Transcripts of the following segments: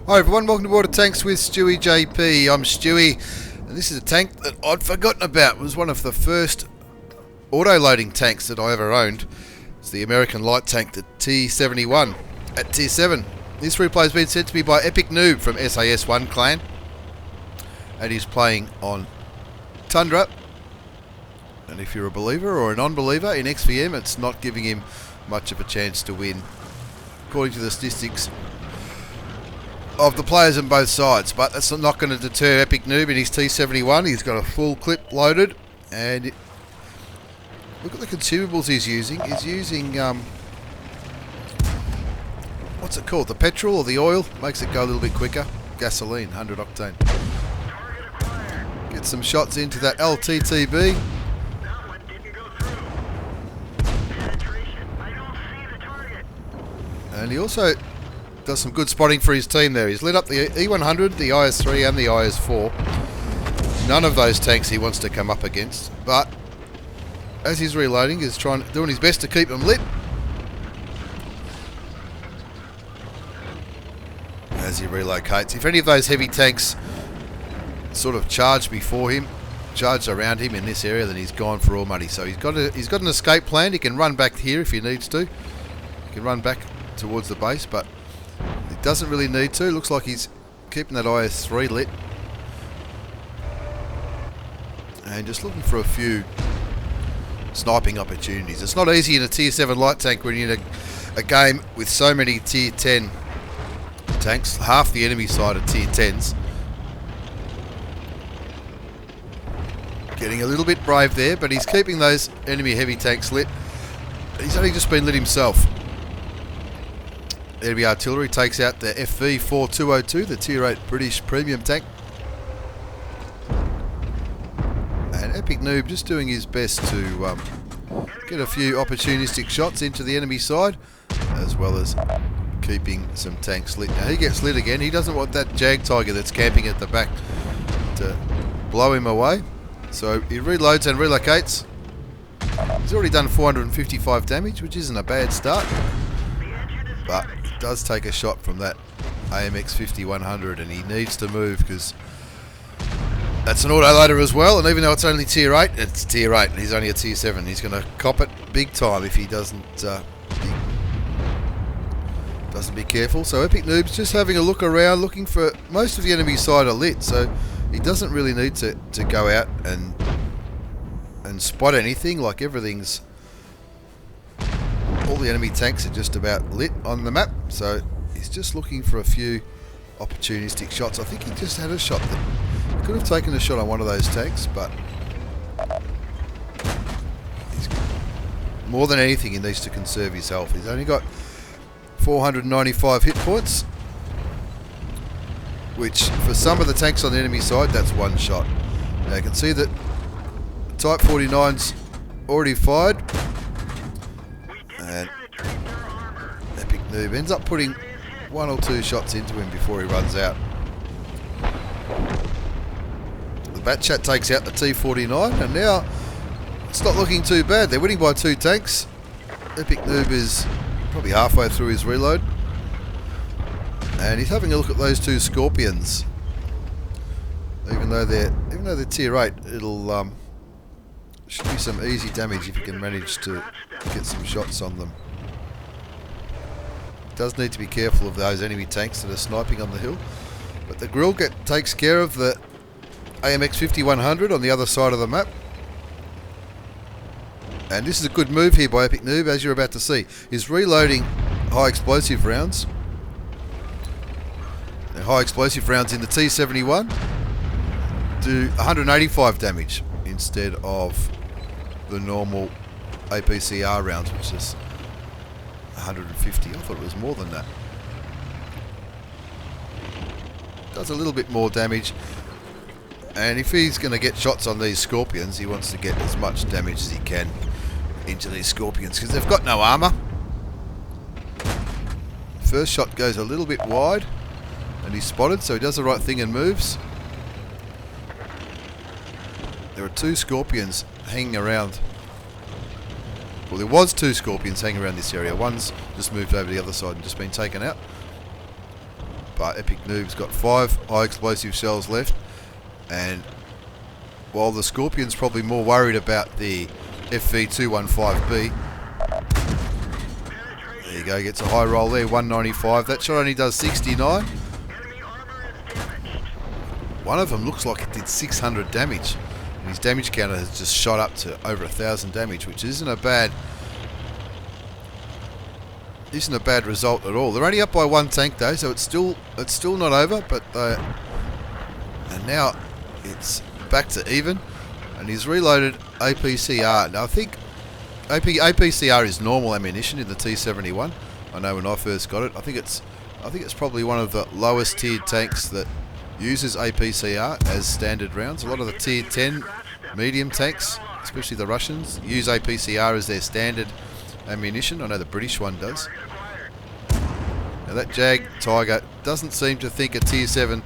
Hi everyone, welcome to Water Tanks with stewiejp. I'm Stewie, and this is a tank that I'd forgotten about. It was one of the first auto-loading tanks that I ever owned. It's the American light tank, the T71 at Tier 7. This replay has been sent to me by Epicnewb from SAS1 clan, and he's playing on Tundra. And if you're a believer or a non-believer in XVM, it's not giving him much of a chance to win, according to the statistics of the players on both sides. But that's not going to deter Epicnewb in his T71. He's got a full clip loaded, and look at the consumables he's using. He's using what's it called? The petrol or the oil? Makes it go a little bit quicker. Gasoline, 100 octane. Get some shots into that LTTB. And he also does some good spotting for his team there. He's lit up the E100, the IS3 and the IS4. None of those tanks he wants to come up against, but as he's reloading, he's doing his best to keep them lit. As he relocates, if any of those heavy tanks sort of charge before him, charged around him in this area, then he's gone for all money. So he's got an escape plan. He can run back here if he needs to. He can run back towards the base, but he doesn't really need to. Looks like he's keeping that IS3 lit and just looking for a few sniping opportunities. It's not easy in a Tier 7 light tank when you're in a game with so many Tier 10 tanks. Half the enemy side are Tier 10s. Getting a little bit brave there, but he's keeping those enemy heavy tanks lit. He's only just been lit himself. Enemy artillery takes out the FV4202, the Tier 8 British premium tank. And Epicnewb just doing his best to get a few opportunistic shots into the enemy side, as well as keeping some tanks lit. Now he gets lit again. He doesn't want that Jag Tiger that's camping at the back to blow him away. So he reloads and relocates. He's already done 455 damage, which isn't a bad start. But he does take a shot from that AMX 5100, and he needs to move because that's an autoloader as well. And even though it's only Tier 8, it's Tier 8 and he's only a Tier 7. He's going to cop it big time if he doesn't be careful. So Epicnewb's just having a look around, looking for most of the enemy side are lit, so he doesn't really need to go out and spot anything. Like everything's, all the enemy tanks are just about lit on the map, so he's just looking for a few opportunistic shots. I think he just had a shot that he could have taken a shot on one of those tanks, but more than anything he needs to conserve his health. He's only got 495 hit points, which for some of the tanks on the enemy side, that's one shot. Now you can see that Type 49's already fired, and Epicnewb ends up putting one or two shots into him before he runs out. The Batchat takes out the T49, and now it's not looking too bad. They're winning by 2 tanks. Epicnewb is probably halfway through his reload, and he's having a look at those 2 Scorpions. Even though they're Tier 8, it'll should be some easy damage if you can manage to get some shots on them. Does need to be careful of those enemy tanks that are sniping on the hill, but the grill takes care of the AMX 5100 on the other side of the map. And this is a good move here by Epicnewb, as you're about to see. He's reloading high explosive rounds. The high explosive rounds in the T71 do 185 damage instead of the normal APCR rounds, which is 150. I thought it was more than that. Does a little bit more damage, and if he's going to get shots on these Scorpions, he wants to get as much damage as he can into these Scorpions because they've got no armor. First shot goes a little bit wide, and he's spotted, so he does the right thing and moves. There are 2 Scorpions hanging around. Well, there was 2 Scorpions hanging around this area. One's just moved over the other side and just been taken out. but Epicnewb's got 5 high explosive shells left, and while the Scorpion's probably more worried about the FV215B, there you go, gets a high roll there, 195. That shot only does 69. One of them looks like it did 600 damage, and his damage counter has just shot up to over 1,000 damage, which isn't a bad result at all. They're only up by 1 tank though, so it's still not over. But and now it's back to even, and he's reloaded APCR. Now I think APCR is normal ammunition in the T71. I know when I first got it, I think it's probably one of the lowest tiered tanks that uses APCR as standard rounds. A lot of the tier 10 medium tanks, especially the Russians, use APCR as their standard ammunition. I know the British one does. Now that Jag Tiger doesn't seem to think a tier 7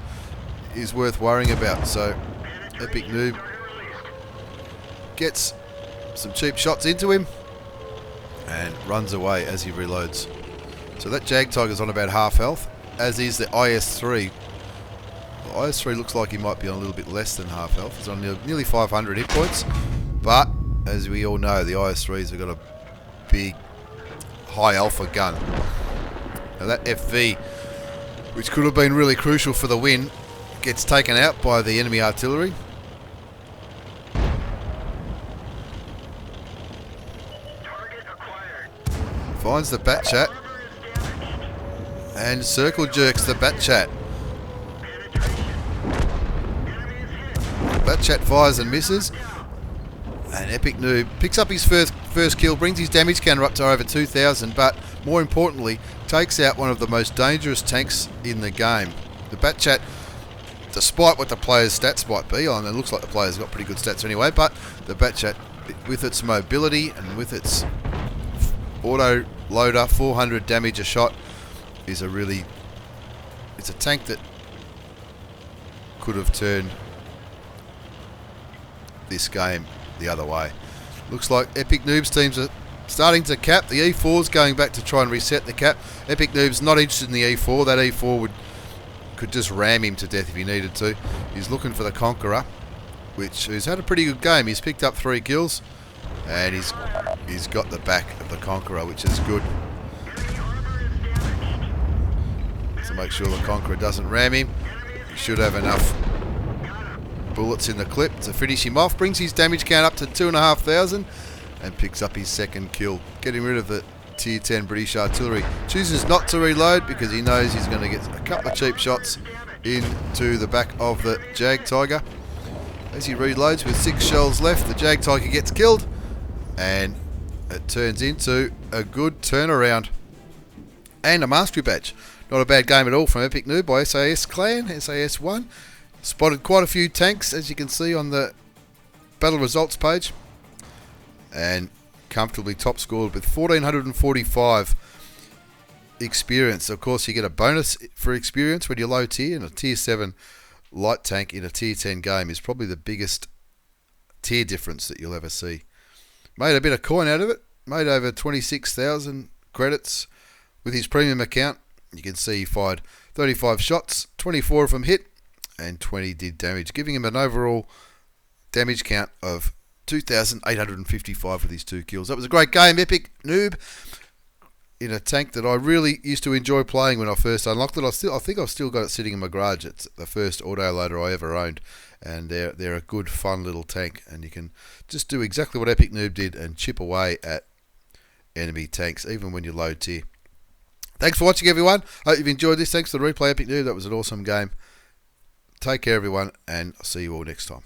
is worth worrying about, so Epicnewb gets some cheap shots into him and runs away as he reloads. So that Jag Tiger's on about half health, as is the IS-3. The IS-3 looks like he might be on a little bit less than half health. He's on nearly 500 hit points, but as we all know, the IS-3s have got a big high alpha gun. Now that FV, which could have been really crucial for the win, gets taken out by the enemy artillery. Finds the bat chat and circle jerks the bat chat. Bat chat fires and misses, and Epicnewb picks up his first kill, brings his damage counter up to over 2,000, but more importantly takes out one of the most dangerous tanks in the game. The bat chat, despite what the player's stats might be, and it looks like the player's got pretty good stats anyway, but the bat chat, with its mobility and with its auto loader, 400 damage a shot, is it's a tank that could have turned this game the other way. Looks like Epicnewb's teams are starting to cap. The E4's going back to try and reset the cap. Epicnewb's not interested in the E4. That E4 could just ram him to death if he needed to. He's looking for the Conqueror, who's had a pretty good game. He's picked up 3 kills, and he's got the back of the Conqueror, which is good. So make sure the Conqueror doesn't ram him. He should have enough bullets in the clip to finish him off. Brings his damage count up to 2,500 and picks up his second kill, getting rid of the tier 10 British artillery. Chooses not to reload because he knows he's going to get a couple of cheap shots into the back of the Jag Tiger. As he reloads with 6 shells left, the Jag Tiger gets killed, and it turns into a good turnaround and a mastery badge. Not a bad game at all from Epicnewb by SAS Clan, SAS1. Spotted quite a few tanks, as you can see on the battle results page, and comfortably top scored with 1,445 experience. Of course, you get a bonus for experience when you're low tier, and a tier 7 light tank in a tier 10 game is probably the biggest tier difference that you'll ever see. Made a bit of coin out of it, made over 26,000 credits with his premium account. You can see he fired 35 shots, 24 of them hit, and 20 did damage, giving him an overall damage count of 2,855 with his 2 kills. That was a great game, Epicnewb, in a tank that I really used to enjoy playing when I first unlocked it. I think I've still got it sitting in my garage. It's the first autoloader I ever owned, and they're a good, fun little tank, and you can just do exactly what Epicnewb did and chip away at enemy tanks, even when you're low tier. Thanks for watching, everyone. Hope you've enjoyed this. Thanks for the replay, Epicnewb. That was an awesome game. Take care, everyone, and I'll see you all next time.